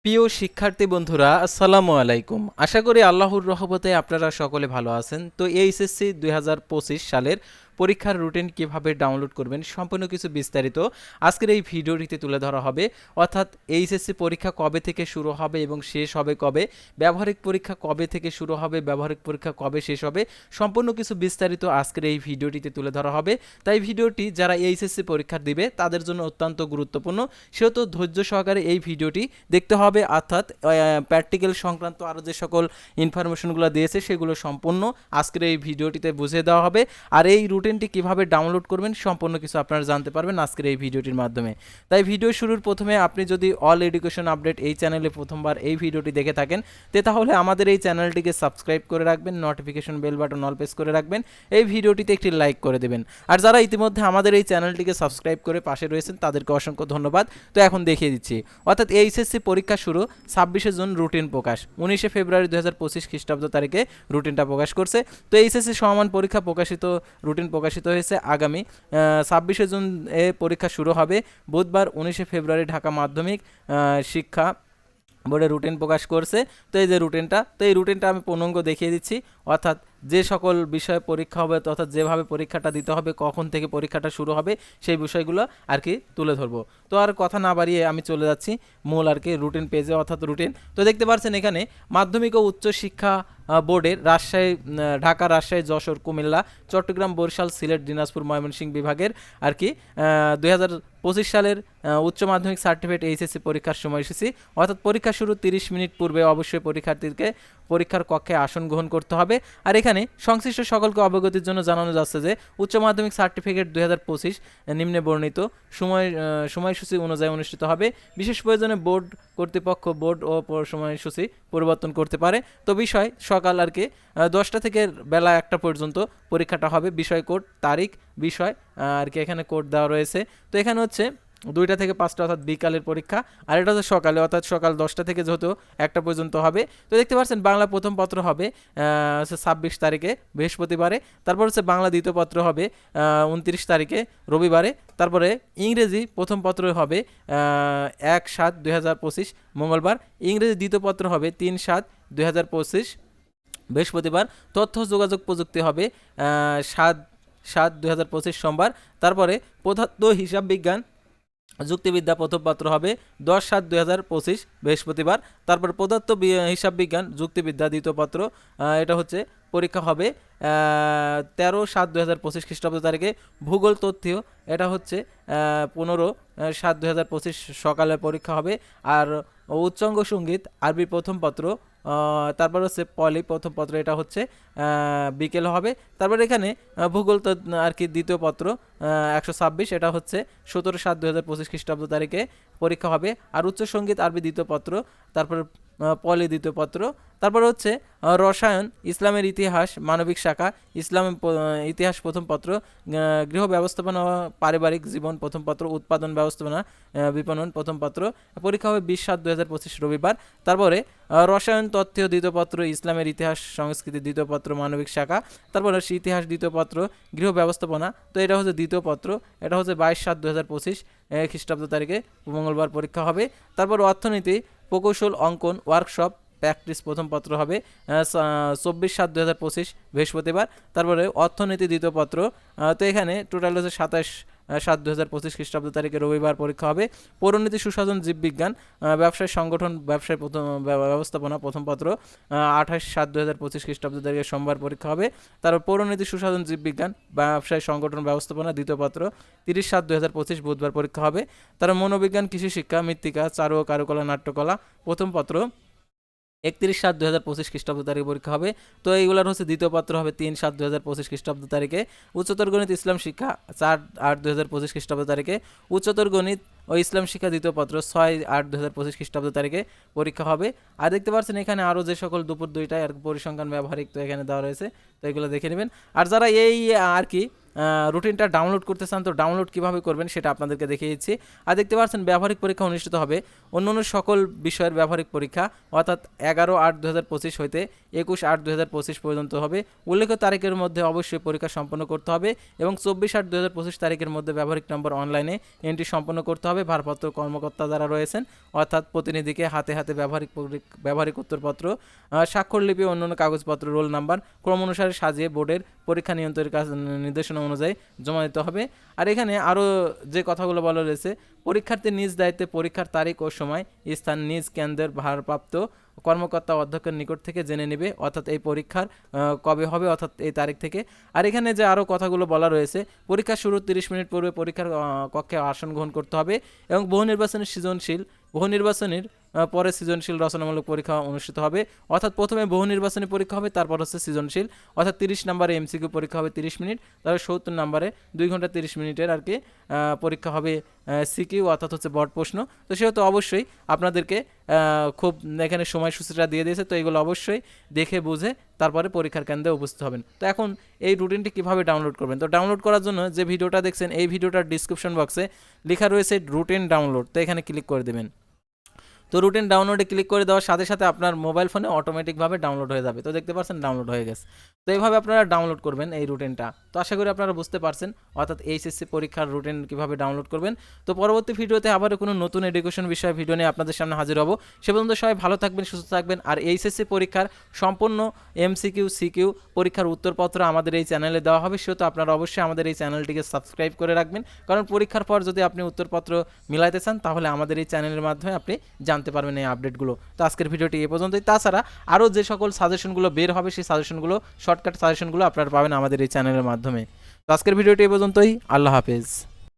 প্রিয় শিক্ষার্থী বন্ধুরা, আসসালামু আলাইকুম। আশা করি আল্লাহর রহমতে আপনারা সকলে ভালো আছেন। তো এইচএসসি 2025 সালের পরীক্ষার রুটিন কিভাবে ডাউনলোড করবেন সম্পূর্ণ কিছু বিস্তারিত আজকের এই ভিডিওটিতে তুলে ধরা হবে। অর্থাৎ এইচএসসি পরীক্ষা কবে থেকে শুরু হবে এবং শেষ হবে কবে, ব্যবহারিক পরীক্ষা কবে থেকে শুরু হবে, ব্যবহারিক পরীক্ষা কবে শেষ হবে, সম্পূর্ণ কিছু বিস্তারিত আজকের এই ভিডিওটিতে তুলে ধরা হবে। তাই ভিডিওটি যারা এইচএসসি পরীক্ষা দিবে তাদের জন্য অত্যন্ত গুরুত্বপূর্ণ, সেহেতু ধৈর্য সহকারে এই ভিডিওটি দেখতে হবে। অর্থাৎ প্র্যাকটিক্যাল সংক্রান্ত আরও যে সকল ইনফরমেশনগুলো দিয়েছে সেগুলো সম্পূর্ণ আজকের এই ভিডিওটিতে বুঝিয়ে দেওয়া হবে। আর এই রুটিনটি কিভাবে ডাউনলোড করবেন সম্পূর্ণ কিছু আপনারা জানতে পারবেন আজকের এই ভিডিওটির মাধ্যমে। তাই ভিডিও শুরুর প্রথমে আপনি যদি অল এডুকেশন আপডেট এই চ্যানেলে প্রথমবার এই ভিডিওটি দেখে থাকেন তাহলে আমাদের এই চ্যানেলটিকে সাবস্ক্রাইব করে রাখবেন, notification bell button all press করে রাখবেন, এই ভিডিওটিতে একটি লাইক করে দেবেন। আর যারা ইতিমধ্যে আমাদের এই চ্যানেলটিকে সাবস্ক্রাইব করে পাশে রয়েছেন তাদেরকে অসংখ্য ধন্যবাদ। তো এখন দেখিয়ে দিচ্ছি, অর্থাৎ এইচএসসি পরীক্ষা শুরু 26শে জুন, রুটিন প্রকাশ 19শে ফেব্রুয়ারি 2025 খ্রিস্টাব্দ তারিখে রুটিনটা প্রকাশ করছে। তো এইচএসসি সমান পরীক্ষা প্রকাশিত রুটিন প্রকাশিত হয়েছে আগামী 26শে জুন এ পরীক্ষা শুরু হবে। বুধবার 19শে ফেব্রুয়ারি ঢাকা মাধ্যমিক শিক্ষা বোর্ডে রুটিন প্রকাশ করছে। তো এই যে রুটিনটা, তো এই রুটিনটা আমি পূর্ণাঙ্গ দেখিয়ে দিচ্ছি। অর্থাৎ যে সকল বিষয়ে পরীক্ষা হবে, অর্থাৎ যেভাবে পরীক্ষাটা দিতে হবে, কখন থেকে পরীক্ষাটা শুরু হবে, সেই বিষয়গুলো আর কি তুলে ধরবো। তো আর কথা না বাড়িয়ে আমি চলে যাচ্ছি মূল আর কি রুটিন পেজে, অর্থাৎ রুটিন। তো দেখতে পাচ্ছেন এখানে মাধ্যমিক ও উচ্চ শিক্ষা বোর্ডের রাজশাহী, ঢাকা, রাজশাহী, যশোর, কুমিল্লা, চট্টগ্রাম, বরিশাল, সিলেট, দিনাজপুর, ময়মনসিংহ বিভাগের আর কি 2025 সালের উচ্চ মাধ্যমিক সার্টিফিকেট এইচএসসি পরীক্ষার সময়সূচি। অর্থাৎ পরীক্ষা শুরু 30 মিনিট পূর্বে অবশ্যই পরীক্ষার্থীকে পরীক্ষার কক্ষে আসন গ্রহণ করতে হবে। আর এখানে সংশ্লিষ্ট সকলকে অবগতির জন্য জানানো যাচ্ছে যে উচ্চ মাধ্যমিক সার্টিফিকেট 2025 নিম্নে বর্ণিত সময়সূচি অনুযায়ী অনুষ্ঠিত হবে। বিশেষ প্রয়োজনে বোর্ড কর্তৃপক্ষ বোর্ড ও সময়সূচি পরিবর্তন করতে পারে। তো বিষয় সকাল আর কি 10টা থেকে বেলা 1টা পর্যন্ত পরীক্ষাটা হবে। বিষয় কোড, তারিখ, বিষয় আর কি এখানে কোড দেওয়া রয়েছে। তো এখানে হচ্ছে 2টা থেকে 5টা অর্থাৎ বিকালের পরীক্ষা, আর এটা হচ্ছে সকালে, অর্থাৎ সকাল 10টা থেকে যেহেতু 1টা পর্যন্ত হবে। তো দেখতে পাচ্ছেন বাংলা প্রথম পত্র হবে 26 তারিখে বৃহস্পতিবারে। তারপর হচ্ছে বাংলা দ্বিতীয় পত্র হবে 29 তারিখে রবিবারে। তারপরে ইংরেজি প্রথম পত্র হবে 1/7/2025 মঙ্গলবার। ইংরেজি দ্বিতীয় পত্র হবে 3/7/2025 বৃহস্পতিবার। তথ্য যোগাযোগ প্রযুক্তি হবে 7/7/2025 সোমবার। তারপরে পদার্থ হিসাব বিজ্ঞান যুক্তিবিদ্যা প্রথম পত্র হবে 10/7/2025 বৃহস্পতিবার। তারপর পদার্থ হিসাব বিজ্ঞান যুক্তিবিদ্যা দ্বিতীয় পত্র, এটা হচ্ছে পরীক্ষা হবে 13/7/2025 খ্রিস্টাব্দ তারিখে। ভূগোল তথ্য, এটা হচ্ছে 15/7/2025 সকালে পরীক্ষা হবে। আর উচ্চাঙ্গ সঙ্গীত আরবি প্রথম পত্র, তারপর হচ্ছে পলি প্রথম পত্র, এটা হচ্ছে বিকেল হবে। তারপর এখানে ভূগোল আর কি দ্বিতীয় পত্র 126, এটা হচ্ছে 17/7/2025 খ্রিস্টাব্দ তারিখে পরীক্ষা হবে। আর উচ্চ সঙ্গীত আরবি দ্বিতীয় পত্র, তারপর পলি দ্বিতীয় পত্র। তারপর হচ্ছে রসায়ন, ইসলামের ইতিহাস মানবিক শাখা, ইসলাম ইতিহাস প্রথম পত্র, গৃহ ব্যবস্থাপনা পারিবারিক জীবন প্রথম পত্র, উৎপাদন ব্যবস্থাপনা বিপণন প্রথম পত্র। পরীক্ষা হবে 20/7/2025 রবিবার। তারপরে রসায়ন তথ্য দ্বিতীয় পত্র, ইসলামের ইতিহাস সংস্কৃতি দ্বিতীয় পত্র মানবিক শাখা। তারপর হচ্ছে ইতিহাস দ্বিতীয় পত্র, গৃহ ব্যবস্থাপনা, তো এটা হচ্ছে দ্বিতীয় পত্র, এটা হচ্ছে 22/7/2025 খ্রিস্টাব্দ তারিখে মঙ্গলবার পরীক্ষা হবে। তারপর অর্থনীতি, প্রকৌশল, অঙ্কন, ওয়ার্কশপ, প্র্যাকটিস প্রথম পত্র হবে 24/7/2025 বৃহস্পতিবার। তারপরে অর্থনীতি দ্বিতীয় পত্র, তো এখানে টোটাল হচ্ছে 27/7/2025 খ্রিস্টাব্দ তারিখে রবিবার পরীক্ষা হবে। পৌরনীতি, সুশাসন, জীববিজ্ঞান, ব্যবসায় সংগঠন, ব্যবসায় প্রথম ব্যবস্থাপনা প্রথম পত্র 28/7/2025 খ্রিস্টাব্দ তারিখে সোমবার পরীক্ষা হবে। তারপর পৌরনীতি, সুশাসন, জীববিজ্ঞান, ব্যবসায় সংগঠন ব্যবস্থাপনা দ্বিতীয় পত্র 30/7/2025 বুধবার পরীক্ষা হবে। তারপর মনোবিজ্ঞান, কৃষি শিক্ষা, মৃত্তিকা, চারু ও কারুকলা, নাট্যকলা প্রথম পত্র 31/7/2025 খ্রিস্টাব্দ তারিখে পরীক্ষা হবে। তো এইগুলোর হচ্ছে দ্বিতীয় পত্র হবে 3/7/2025 খ্রিস্টাব্দ তারিখে। উচ্চতর গণিত, ইসলাম শিক্ষা 4/8/2025 খ্রিস্টাব্দ তারিখে। উচ্চতর গণিত ও ইসলাম শিক্ষা দ্বিতীয় পত্র 6/8/2025 খ্রিস্টাব্দ তারিখে পরীক্ষা হবে। আর দেখতে পাচ্ছেন এখানে আরও যে সকল দুপুর 2টায় আর পরিসংখ্যান ব্যবহারিক, তো এখানে দেওয়া রয়েছে, তো এগুলো দেখে নেবেন। আর যারা এই আর কি রুটিনটা ডাউনলোড করতে চান তো ডাউনলোড কীভাবে করবেন সেটা আপনাদেরকে দেখিয়ে দিচ্ছি। আর দেখতে পাচ্ছেন ব্যবহারিক পরীক্ষা অনুষ্ঠিত হবে অন্যান্য সকল বিষয়ের ব্যবহারিক পরীক্ষা অর্থাৎ 11/8/2025 হইতে 21/8/2025 পর্যন্ত হবে। উল্লেখিত তারিখের মধ্যে অবশ্যই পরীক্ষা সম্পন্ন করতে হবে এবং 24/8/2025 তারিখের মধ্যে ব্যবহারিক নম্বর অনলাইনে এন্ট্রি সম্পন্ন করতে হবে। ভারপ্রাপ্ত কর্মকর্তা যারা রয়েছেন অর্থাৎ প্রতিনিধিকে হাতে হাতে ব্যবহারিক উত্তরপত্র, স্বাক্ষরলিপি, অন্যান্য কাগজপত্র, রোল নাম্বার ক্রম অনুসারে সাজিয়ে বোর্ডের পরীক্ষা নিয়ন্ত্রণের কাজ নির্দেশনা অনুযায়ী জমা দিতে হবে। আর এখানে আরও যে কথাগুলো বলা রয়েছে, পরীক্ষার্থীর নিজ দায়িত্বে পরীক্ষার তারিখ ও সময় স্থান নিজ কেন্দ্রের ভারপ্রাপ্ত কর্মকর্তা অধ্যক্ষের নিকট থেকে জেনে নেবে, অর্থাৎ এই পরীক্ষার কবে হবে, অর্থাৎ এই তারিখ থেকে। আর এখানে যে আরও কথাগুলো বলা রয়েছে, পরীক্ষা শুরুর 30 মিনিট পূর্বে পরীক্ষার কক্ষে আসন গ্রহণ করতে হবে এবং বহু নির্বাচনের পরে সৃজনশীল রচনামূলক পরীক্ষা অনুষ্ঠিত হবে, অর্থাৎ প্রথমে বহু নির্বাচনী পরীক্ষা হবে, তারপর হচ্ছে সৃজনশীল, অর্থাৎ 30 নম্বরে এমসিকিউ পরীক্ষা হবে 30 মিনিট, তারপর 70 নম্বরে 2 ঘন্টা 30 মিনিটের আর কি পরীক্ষা হবে সিকিউ, অর্থাৎ হচ্ছে বড় প্রশ্ন। তো সেহেতু অবশ্যই আপনাদেরকে খুব এখানে সময়সূচিটা দিয়ে দিয়েছে, তো এগুলো অবশ্যই দেখে বুঝে তারপরে পরীক্ষার কেন্দ্রে উপস্থিত হবেন। তো এখন এই রুটিনটি কীভাবে ডাউনলোড করবেন, তো ডাউনলোড করার জন্য যে ভিডিওটা দেখছেন এই ভিডিওটার ডিসক্রিপশন বক্সে লেখা রয়েছে রুটিন ডাউনলোড, তো এখানে ক্লিক করে দেবেন। তো রুটিন ডাউনলোডে ক্লিক করে দেওয়ার সাথে সাথে আপনার মোবাইল ফোনে অটোমেটিকভাবে ডাউনলোড হয়ে যাবে। তো দেখতে পাচ্ছেন ডাউনলোড হয়ে গেছে। তো এইভাবে আপনারা ডাউনলোড করবেন এই রুটিনটা। তো আশা করি আপনারা বুঝতে পারছেন, অর্থাৎ এইচএসসি পরীক্ষার রুটিন কীভাবে ডাউনলোড করবেন। তো পরবর্তী ভিডিওতে আবারও কোনো নতুন এডুকেশন বিষয় ভিডিও নিয়ে আপনাদের সামনে হাজির হব। সে পর্যন্ত সবাই ভালো থাকবেন, সুস্থ থাকবেন। আর এইচএসসি পরীক্ষার সম্পূর্ণ এমসিকিউ সিকিউ পরীক্ষার উত্তরপত্র আমাদের এই চ্যানেলে দেওয়া হবে, সেহেতু আপনারা অবশ্যই আমাদের এই চ্যানেলটিকে সাবস্ক্রাইব করে রাখবেন, কারণ পরীক্ষার পর যদি আপনি উত্তরপত্র মিলাইতে চান তাহলে আমাদের এই চ্যানেলের মাধ্যমে আপনি জানতে পারবেন এই আপডেট। তো আজকের ভিডিওটি এ পর্যন্তই। তাছাড়া আরও যে সকল সাজেশনগুলো বের হবে সেই সাজেশনগুলো, শর্টকাট সাজেশনগুলো আপনারা পাবেন আমাদের এই চ্যানেলের মাধ্যমে। তো আজকের ভিডিওটি এ পর্যন্তই। আল্লাহ হাফেজ।